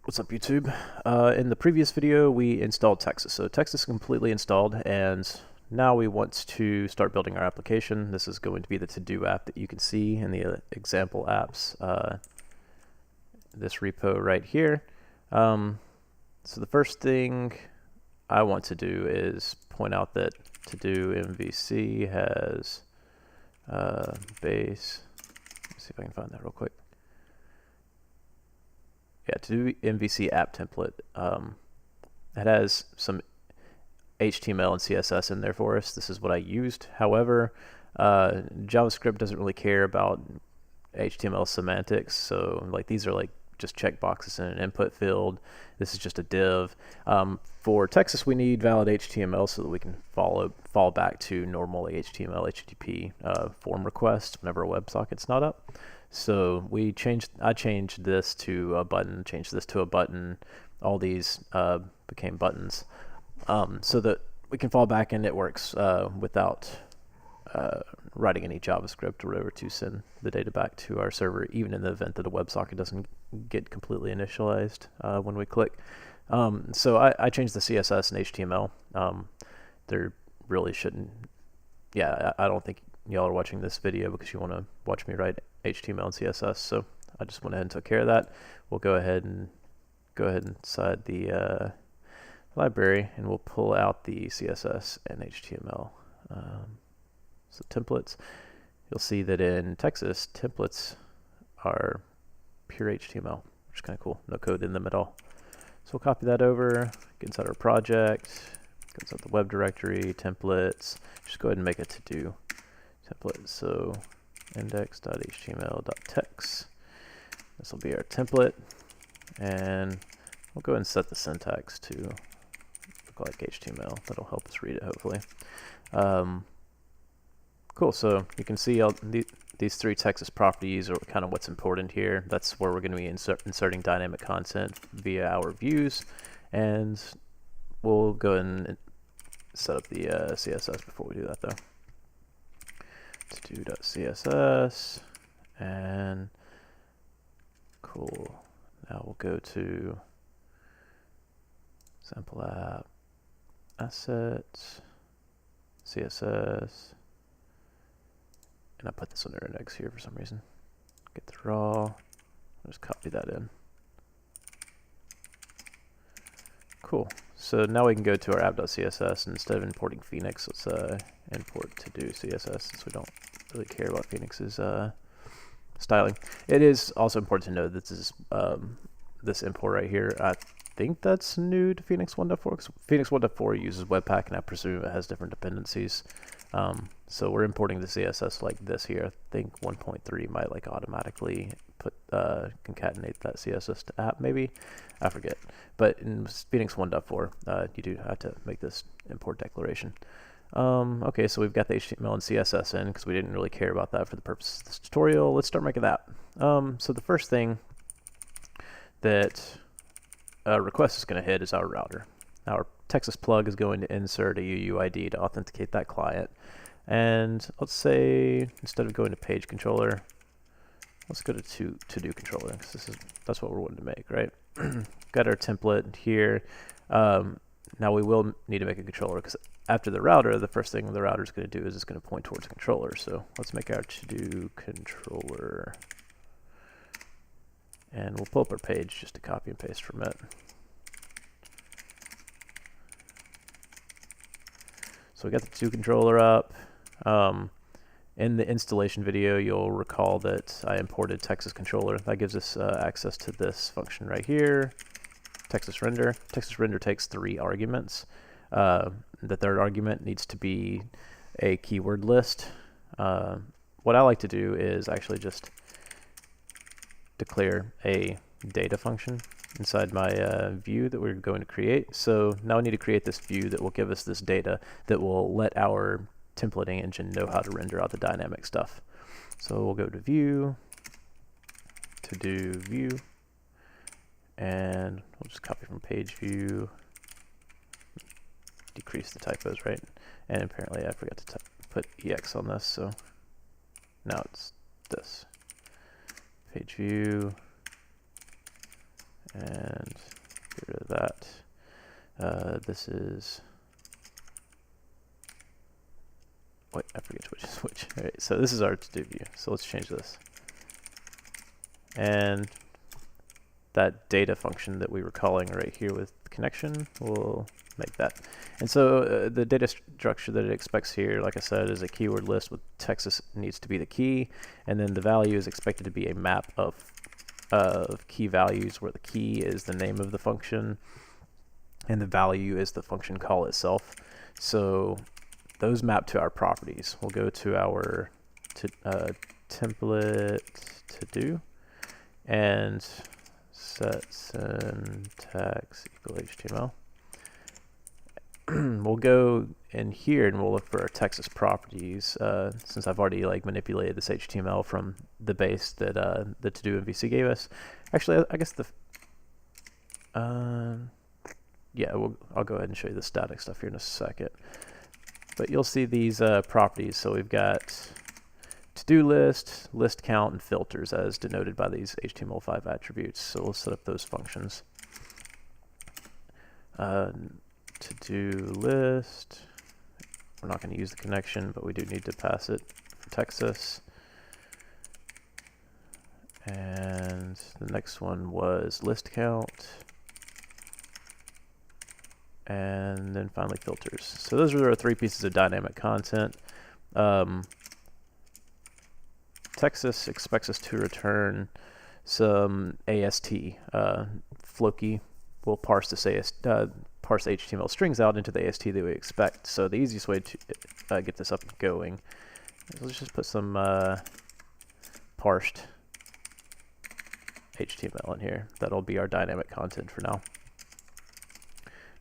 What's up, YouTube? In the previous video, we installed Texas. So Texas is completely installed, and now we want to start building our application. This is going to be the to-do app that you can see in the example apps, this repo right here. So the first thing I want to do is point out that to-do MVC has base. Let me see if I can find that real quick. Yeah, to do MVC app template. It has some HTML and CSS in there for us. This is what I used. However, JavaScript doesn't really care about HTML semantics. So like these are like just checkboxes in an input field. This is just a div. For Texas, we need valid HTML so that we can fall back to normal HTML, HTTP form requests whenever a WebSocket's not up. So I changed this to a button, changed this to a button. All these became buttons, so that we can fall back and it works without writing any JavaScript or whatever to send the data back to our server, even in the event that a WebSocket doesn't get completely initialized when we click. So I changed the CSS and HTML. There really shouldn't. Yeah, I don't think y'all are watching this video because you want to watch me write HTML and CSS. So I just went ahead and took care of that. We'll go ahead inside the library, and we'll pull out the CSS and HTML. So templates, you'll see that in Texas, templates are pure HTML, which is kind of cool. No code in them at all. So we'll copy that over, get inside our project, get inside the web directory, templates. Just go ahead and make a to-do template. So index.html.text. This will be our template, and we'll go ahead and set the syntax to look like HTML. That'll help us read it, hopefully. Cool, so you can see these three Texas properties are kind of what's important here. That's where we're going to be inserting dynamic content via our views, and we'll go ahead and set up the CSS before we do that, though. To-do.css, and cool. Now we'll go to sample app, assets, CSS, and I put this under index here for some reason. Get the raw, I'll just copy that in. Cool. So now we can go to our app.css, and instead of importing Phoenix, let's import to-do CSS, since we don't really care about Phoenix's styling. It is also important to know that this is this import right here. I think that's new to Phoenix 1.4, because Phoenix 1.4 uses Webpack, and I presume it has different dependencies. So we're importing the CSS like this here. I think 1.3 might like automatically put concatenate that CSS to app, maybe. I forget. But in Phoenix 1.4, you do have to make this import declaration. Okay, so we've got the HTML and CSS in because we didn't really care about that for the purpose of this tutorial. Let's start making that. So the first thing that a request is going to hit is our router. Our Texas plug is going to insert a UUID to authenticate that client. And let's say instead of going to page controller, let's go to to-do controller, because that's what we're wanting to make, right? Got our template here. Now we will need to make a controller, because after the router, the first thing the router is going to do is it's going to point towards a controller. So let's make our to-do controller, and we'll pull up our page just to copy and paste from it. So we got the to-do controller up. In the installation video, you'll recall that I imported Texas controller. That gives us access to this function right here, Texas render. Texas render takes 3 arguments. The third argument needs to be a keyword list. What I like to do is actually just declare a data function inside my view that we're going to create. So now I need to create this view that will give us this data that will let our templating engine know how to render out the dynamic stuff. So we'll go to view, to do view, and we'll just copy from page view, decrease the typos, right? And apparently I forgot to put EX on this, so now it's this. Page view, and get rid of that. This is, wait, I forget which is which. All right, so this is our to-do view. So let's change this. And that data function that we were calling right here with connection, we'll make that. And so the data structure that it expects here, like I said, is a keyword list with Texas needs to be the key, and then the value is expected to be a map of key values where the key is the name of the function and the value is the function call itself. So those map to our properties. We'll go to our template to do and set syntax equal HTML. We'll go in here and we'll look for our Texas properties. Since I've already manipulated this HTML from the base that the to-do MVC gave us. Actually, I guess yeah, I'll go ahead and show you the static stuff here in a second. But you'll see these properties. So we've got to-do list, list count, and filters as denoted by these HTML5 attributes. So we'll set up those functions. To-do list, we're not going to use the connection, but we do need to pass it for Texas. And the next one was list count. And then finally filters. So those are our three pieces of dynamic content. Texas expects us to return some AST. Floki will parse this parse HTML strings out into the AST that we expect. So the easiest way to get this up and going is let's just put some parsed HTML in here. That'll be our dynamic content for now.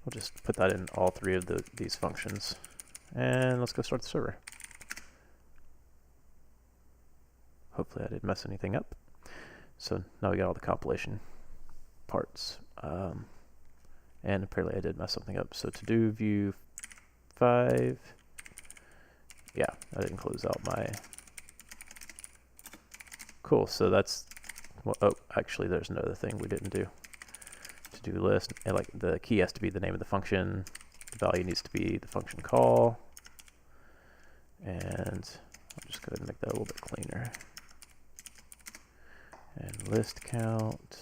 We'll just put that in all three of these functions. And let's go start the server. Hopefully I didn't mess anything up. So now we got all the compilation parts. And apparently I did mess something up. So to do view 5. Yeah, I didn't close out my... Cool, so that's... Well, oh, actually there's another thing we didn't do. To do list, and the key has to be the name of the function. The value needs to be the function call. And I'll just go ahead and make that a little bit cleaner. And list count,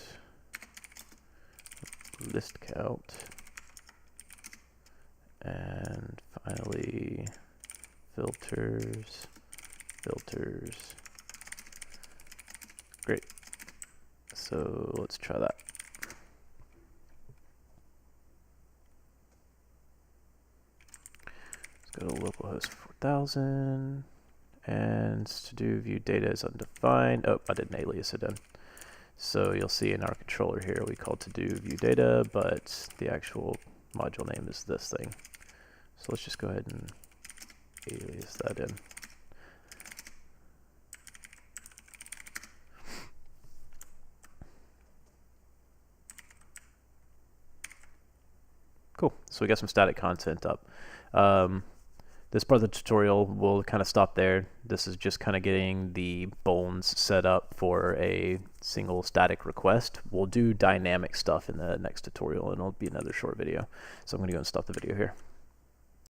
and finally filters. Great. So let's try that. Let's go to localhost 4000. And to do view data is undefined. Oh, I didn't alias it in. So you'll see in our controller here we call to do view data, but the actual module name is this thing. So let's just go ahead and alias that in. Cool. So we got some static content up. This part of the tutorial will kind of stop there. This is just kind of getting the bones set up for a single static request. We'll do dynamic stuff in the next tutorial, and it'll be another short video. So I'm going to go and stop the video here.